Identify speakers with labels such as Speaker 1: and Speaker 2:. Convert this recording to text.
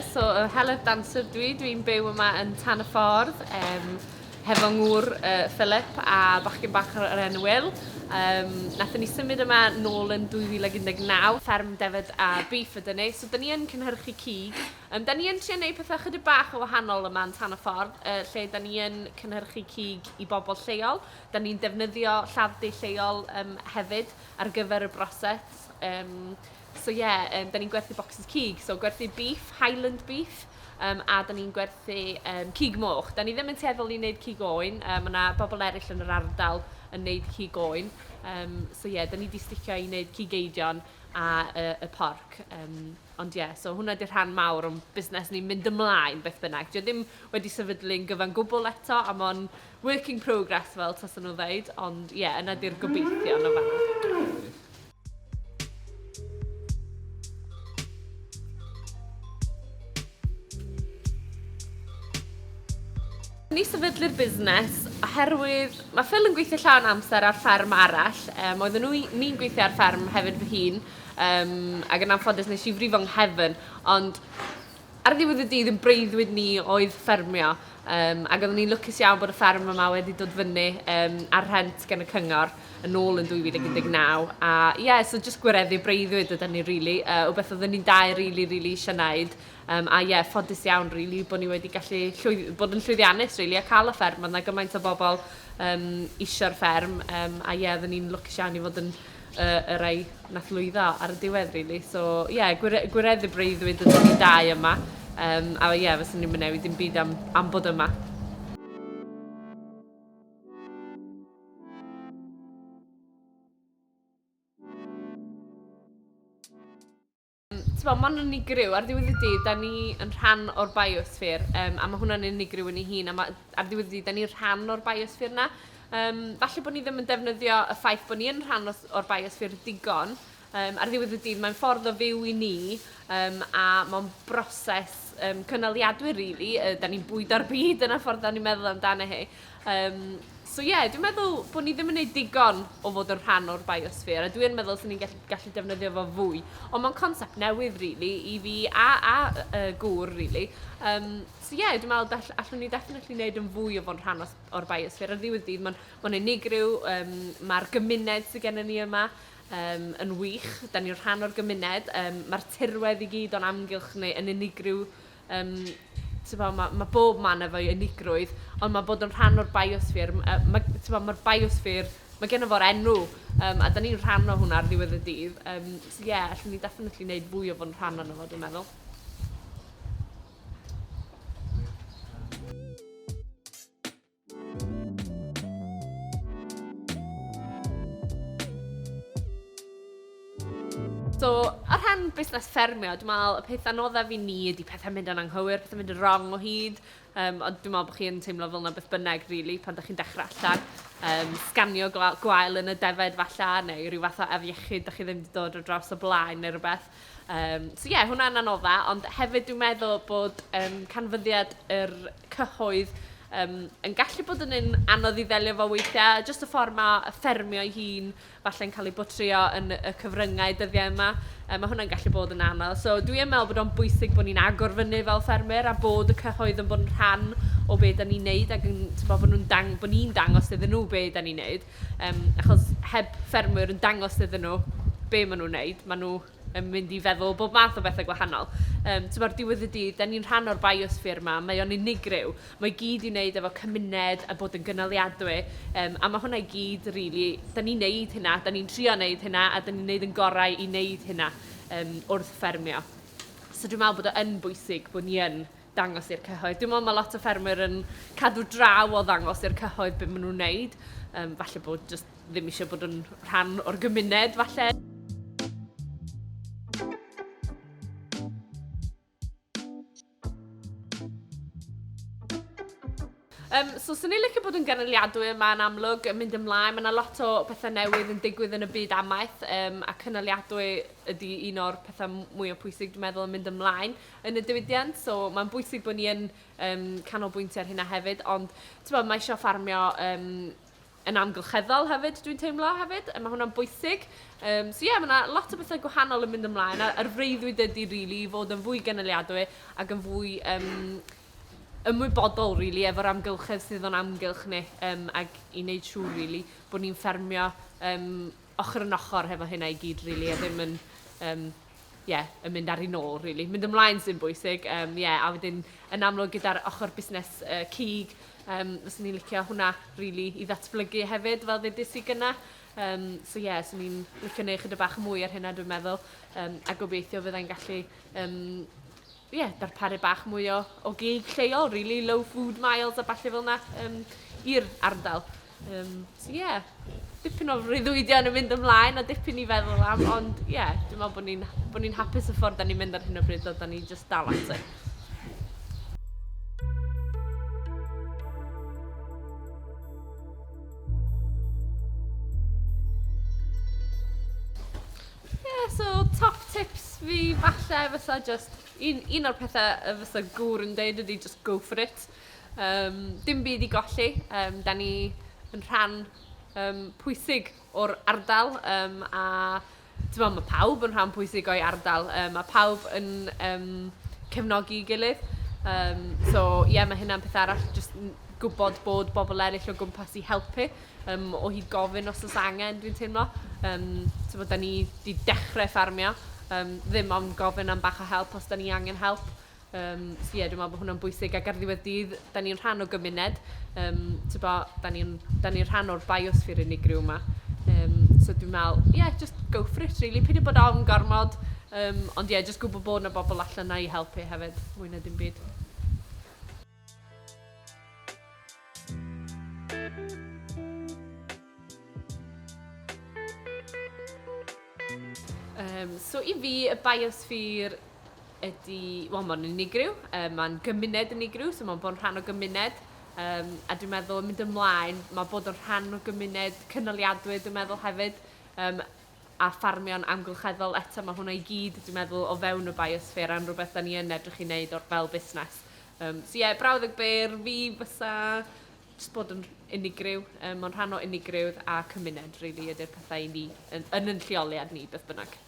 Speaker 1: So heledd dancer dwi'n byw yma yn Tan Y Fordd, hefo ngŵr Philip a bachgen bach o'r enw Will. Nathon ni symud yma nôl yn 2019, fferm defyd a beef ydyn ni. So, da ni yn cynhyrchu cig. Da ni yn trio gwneud pethau chydig bach o wahanol yma yn Tan Y Fordd, lle da ni yn cynhyrchu cig i bobl lleol. Da ni'n defnyddio lladd-dy lleol hefyd ar gyfer y broses. Da ni'n gwerthu bocsys cig, so gwerthu beef, Highland beef, a da ni'n gwerthu cig moch. Da ni ddim yn tueddol i wneud cig oen, mae yna bobl eraill yn yr ardal yn wneud cig oen. Da ni wedi sticio i wneud cig eidion a y porc. So hwnna ydy'r rhan mawr o'n busnes ni'n mynd ymlaen beth bynnag. Dio ddim wedi sefydlu'n gyfan gwbl eto, a mae'n work in progress fel tas nhw ddeud, ond yna ydy'r gobeithio yn y fanna. Ni sefydlu'r busnes oherwydd mae Phil yn gweithio llawn amser ar fferm arall. Oedden ni'n gweithio ar fferm hefyd fy hun, ac yn anffodus nes i frifo nghefn, ond ar ddiwedd y dydd yn breuddwyd ni oedd ffermio, ac oedden ni'n lwcus iawn bod y fferm yma wedi dod fyny ar rhent gan y cyngor yn ôl yn 2019. So just gwireddu breuddwyd ydyn ni, really, o beth oedden ni'n dau really eisiau wneud. Ffodus iawn, really, bod ni wedi gallu bod yn llwyddiannus, really, a cael y fferm. Mae yna gymaint o bobl eisiau'r fferm, oedden ni'n lwcus iawn i fod yn y rai nath lwyddo ar y diwedd, really. So, gwireddu breuddwyd ydyn ni dau yma, fyswn ni'n mynd newid dim byd am bod yma. Mae'n unigryw, ar ddiwedd y dydd, da ni yn rhan o'r biosffer, a mae hwnna'n unigryw yn ei hun, ar ddiwedd y dydd, da ni'n rhan o'r biosffer yna. Falle bod ni ddim yn defnyddio y ffaith bod ni yn rhan o'r biosffer digon. Ar ddiwedd y dydd, mae'n ffordd o fyw i ni, a mae'n broses cynaliadwy, really. Da ni'n bwydo'r byd, yna ffordd da ni'n meddwl amdano hi. Dwi'n meddwl bod ni ddim yn gwneud digon o fod yn rhan o'r biosffer, a dwi'n meddwl sy'n ni'n gallu defnyddio fo fwy. Ond mae'n concept newydd, really, i fi a gŵr, really. Dwi'n meddwl allwn ni definitely wneud yn fwy o fod yn rhan o'r biosffer. Ar ddiwedd dydd, mae'n unigryw, mae'r gymuned sydd gennym ni yma yn wych. Da ni'n rhan o'r gymuned. Mae'r tirwedd i gyd o'n amgylch neu yn unigryw. Mae bob man efo unigrwydd, ond mae bod yn rhan o'r biosffer. Mae'r biosffer, mae gen fo'r enw, a da ni'n rhan o hwnna ar ddiwedd y dydd. Allwn ni definitely wneud fwy o fod yn rhan o'n fo, dwi'n meddwl. Ar rhan busnes ffermio, dwi'n meddwl y peth anoddaf i ni ydy pethau mynd yn anghywir, pethau mynd yn wrong o hyd. Ond dwi'n meddwl bod chi'n teimlo fel yna beth bynnag, really, pan ydych chi'n dechrau allan. Sganio gwael yn y defed falla, neu rhyw fath o afiechyd da chi ddim wedi dod o draws o blaen neu rhywbeth. Hwnna'n anodda, ond hefyd dwi'n meddwl bod canfyddiad yr cyhoedd yn gallu bod yn un anodd i ddelio fo weithiau. Just y ffordd mae y ffermio ei hun falle'n cael ei botrio yn y cyfryngau dyddiau yma. Mae hwnna'n gallu bod yn anodd. So dwi'n meddwl bod o'n bwysig bod ni'n agor fyny fel ffermyr a bod y cyhoedd yn bod yn rhan o be da ni'n neud ac bod ni'n dangos iddyn nhw be da ni'n neud. Achos heb ffermwyr yn dangos iddyn nhw be maen nhw'n neud, maen nhw yn mynd i feddwl bob math o bethau gwahanol. Ar diwedd y dydd, da ni'n rhan o'r biosffer yma, mae o'n unigryw. Mae gyd i wneud efo cymuned a bod yn gynaliadwy. A mae hwnna i gyd, really, da ni'n neud hynna, da ni'n trio neud hynna, a da ni'n neud yn gorau i neud hynna wrth ffermio. So dwi'n meddwl bod o'n bwysig bod ni yn dangos i'r cyhoedd. Dwi'n meddwl mae lot o ffermwyr yn cadw draw o ddangos i'r cyhoedd beth maen nhw'n neud. Falle bod just ddim eisiau bod yn rhan o'r gymuned, falle. So, sy'n ni'n licio bod yn ganlyniadwy yma'n amlwg yn mynd ymlaen. Mae yna lot o pethau newydd yn digwydd yn y byd amaeth, a canlyniadwy ydy un o'r pethau mwy o pwysig, dwi'n meddwl, yn mynd ymlaen yn y diwydiant. So, mae'n bwysig bod ni yn canolbwyntio ar hynna hefyd, ond mae eisiau ffarmio yn amgylcheddol hefyd, dwi'n teimlo hefyd, a mae hwnna'n bwysig. Mae yna lot o bethau gwahanol yn mynd ymlaen, a'r freuddwyd ydy rili fod yn fwy ganlyniadwy ac yn fwy ymwybodol, really, efo'r amgylchedd sydd o'n amgylch ni, ac i wneud siŵr, really, bod ni'n ffermio ochr yn ochr hefo hynna i gyd, really, a ddim yn, yn mynd ar un ôl, really. Mynd ymlaen sy'n bwysig, a wedyn yn amlwg gyda'r ochr busnes cig, fyswn ni'n licio hwnna, really, i ddatblygu hefyd, fel ddedys i gyna. Swn ni'n licio neud chydig bach mwy ar hynna, dwi'n meddwl, a gobeithio fyddai'n gallu darparu bach mwy o gig lleol, really, low food miles a falle fel yna i'r ardal. Dipyn o freuddwydion yn mynd ymlaen a dipyn i feddwl am, ond dwi'n meddwl bod ni'n hapus y ffordd da ni'n mynd ar hyn o bryd, da ni just dal at it. So, top tips fi falle fysa just, un o'r pethau fysa gŵr yn dweud ydy just go for it. Dim byd i golli, da ni yn rhan pwysig o'r ardal, a mae pawb yn rhan pwysig o'i ardal, a pawb yn cefnogi gilydd. Mae hynna'n peth arall, just gwybod bod bobl eraill o gwmpas i helpu, o hyd gofyn os oes angen, dwi'n teimlo. Da ni wedi dechrau ffarmio, ddim ond gofyn am bach o help os da ni angen help. Dwi'n meddwl bod hwnna'n bwysig, ac ar ddiwedd dydd, da ni'n rhan o gymuned, da ni'n rhan o'r biosphere unigryw yma. Dwi'n meddwl, just go for it, really. Peidio bod o'n gormod, ond just gwybod bod yna bobl allan na i helpu hefyd, mwy na dim byd. I fi, y biosphere ydy, mae'n unigryw, mae'n gymuned unigryw, mae'n bod yn rhan o gymuned, a dwi'n meddwl yn mynd ymlaen, mae bod yn rhan o gymuned cynaliadwy, dwi'n meddwl hefyd, a ffarmio'n amgylcheddol eto, mae hwnna i gyd, dwi'n meddwl, o fewn y biosphere, a'n rhywbeth da ni yn edrych i wneud o'r fel busnes. Brawddeg byr, fi fysa just bod yn unigryw, mae'n rhan o unigryw a cymuned, really, ydy'r pethau i ni, yn ein lleoliad ni, beth bynnag.